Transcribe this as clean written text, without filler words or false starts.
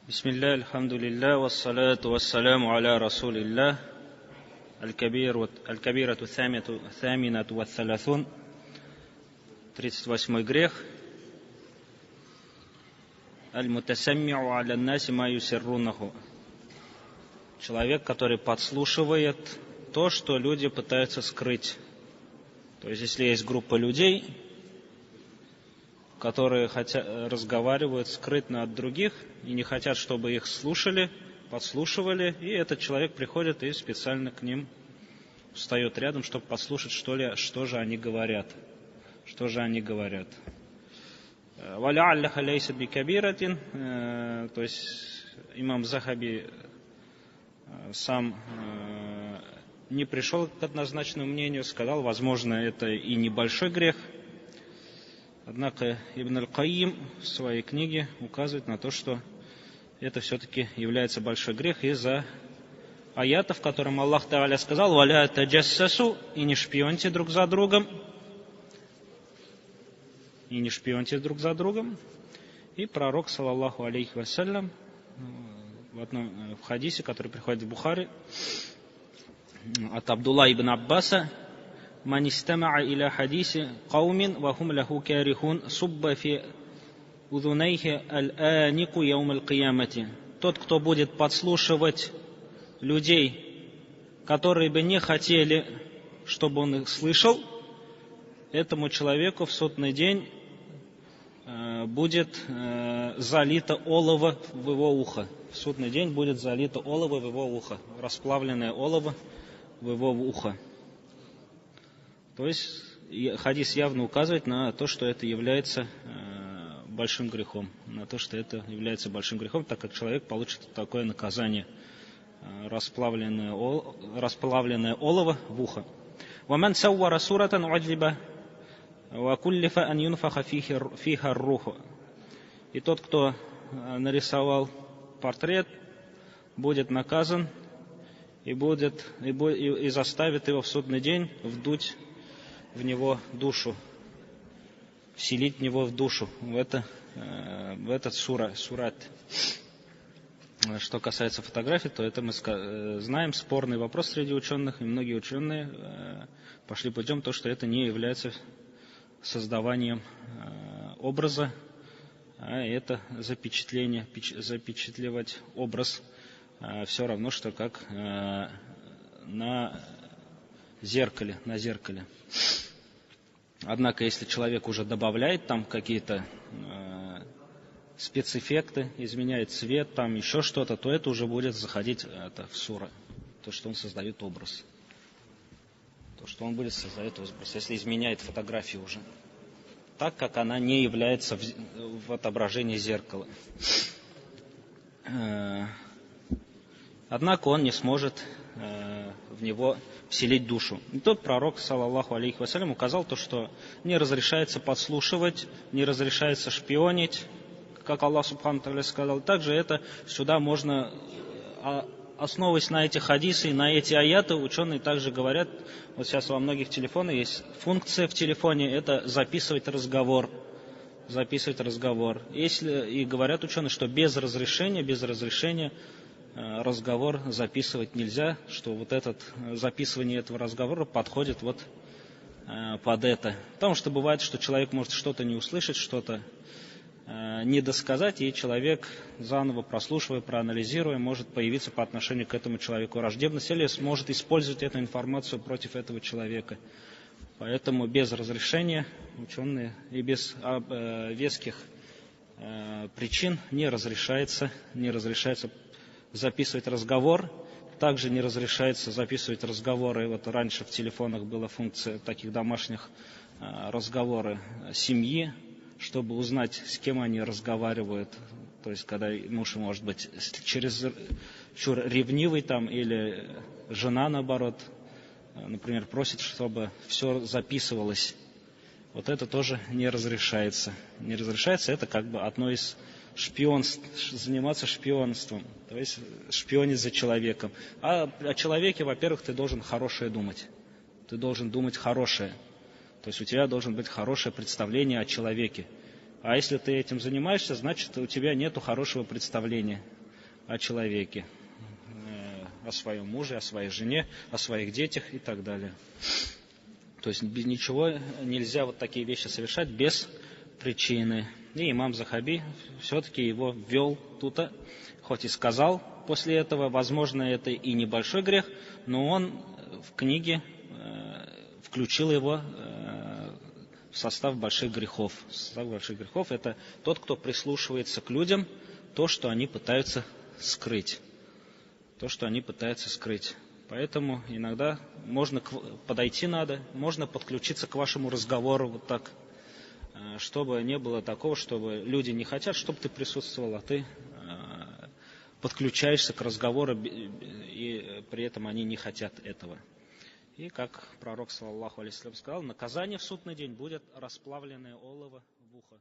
Бисмилля, альхамдулилля, вассалату вассаляму аля расулилля, аль-кабирату тhamинату вассалясун, 38-й грех, аль-мутасаммиу аля наси ма юсиррунаху, человек, который подслушивает то, что люди пытаются скрыть. То есть, если есть группа людей, которые разговаривают скрытно от других и не хотят, чтобы их слушали, подслушивали, и этот человек приходит и специально к ним встает рядом, чтобы послушать, что же они говорят. Что же они говорят. «Валя'алляха лейсат бикабиратин», то есть имам Захаби сам не пришел к однозначному мнению, сказал, возможно, это и небольшой грех. Однако Ибн аль-Кайим в своей книге указывает на то, что это все-таки является большой грех из-за аята, в котором Аллах Та'аля сказал: «Валя таджассасу», и не шпионьте друг за другом. И не шпионьте друг за другом. И пророк, саллаллаху алейхи вассалям, в хадисе, который приходит в Бухари, от Абдулла ибн Аббаса: «Ман истама'a иля хадиси каумин ва хум лаху карихун субба фи удунайхи аль-анику яум аль-киямати». Тот, кто будет подслушивать людей, которые бы не хотели, чтобы он их слышал, этому человеку в судный день будет залито олово в его ухо. В судный день будет залито олово в его ухо, расплавленное олово в его ухо. То есть хадис явно указывает на то, что это является большим грехом. На то, что это является большим грехом, так как человек получит такое наказание. Расплавленное олово в ухо. وَمَنْ سَوَّرَ سُورَةً عُجِّبَ وَكُلِّفَ أَنْ يُنْفَخَ فِيهَا الرُّوحُ. И тот, кто нарисовал портрет, будет наказан и заставит его в судный день вдуть в него душу, вселить в него в душу, в этот сурат. Что касается фотографий, то это мы знаем, спорный вопрос среди ученых, и многие ученые пошли путем то, что это не является создаванием образа, а это запечатливать образ все равно, что как на зеркале. Однако, если человек уже добавляет там какие-то спецэффекты, изменяет цвет, там еще что-то, то это уже будет заходить в сура. То, что он создает образ. Если изменяет фотографию уже. Так, как она не является в отображении зеркала. Однако он не сможет в него вселить душу. И тот пророк, саллаллаху алейхи вассалям, указал то, что не разрешается подслушивать, не разрешается шпионить, как Аллах субхану тааля сказал. Также это сюда можно, основываясь на эти хадисы и на эти аяты, ученые также говорят, вот сейчас во многих телефонах есть функция в телефоне, это записывать разговор. И говорят ученые, что без разрешения разговор записывать нельзя, что вот записывание этого разговора подходит под это. Потому что бывает, что человек может что-то не услышать, что-то не досказать, и человек, заново прослушивая, проанализируя, может появиться по отношению к этому человеку враждебность или сможет использовать эту информацию против этого человека. Поэтому без разрешения ученые и без веских причин не разрешается записывать разговор. Также не разрешается записывать разговоры. Раньше в телефонах была функция таких домашних разговоры семьи, чтобы узнать, с кем они разговаривают. То есть, когда муж может быть чересчур ревнивый или жена, наоборот, например, просит, чтобы все записывалось. Вот это тоже не разрешается. Это как бы одно из шпионств, заниматься шпионством, то есть шпионить за человеком. А о человеке, во-первых, ты должен хорошее думать. Ты должен думать хорошее. То есть у тебя должно быть хорошее представление о человеке. А если ты этим занимаешься, значит у тебя нет хорошего представления. о человеке, о своем муже, о своей жене, о своих детях и так далее. То есть без ничего нельзя вот такие вещи совершать без причины. И имам Захаби все-таки его ввел тут, хоть и сказал после этого, возможно, это и небольшой грех, но он в книге включил его в состав больших грехов. Состав больших грехов — это тот, кто прислушивается к людям, то, что они пытаются скрыть. То, что они пытаются скрыть. Поэтому иногда можно подойти надо, можно подключиться к вашему разговору вот так, чтобы не было такого, чтобы люди не хотят, чтобы ты присутствовал, а ты подключаешься к разговору, и при этом они не хотят этого. И как пророк, саллаллаху алейхи ва саллям, сказал, наказание в судный день будет расплавленное олово в ухо.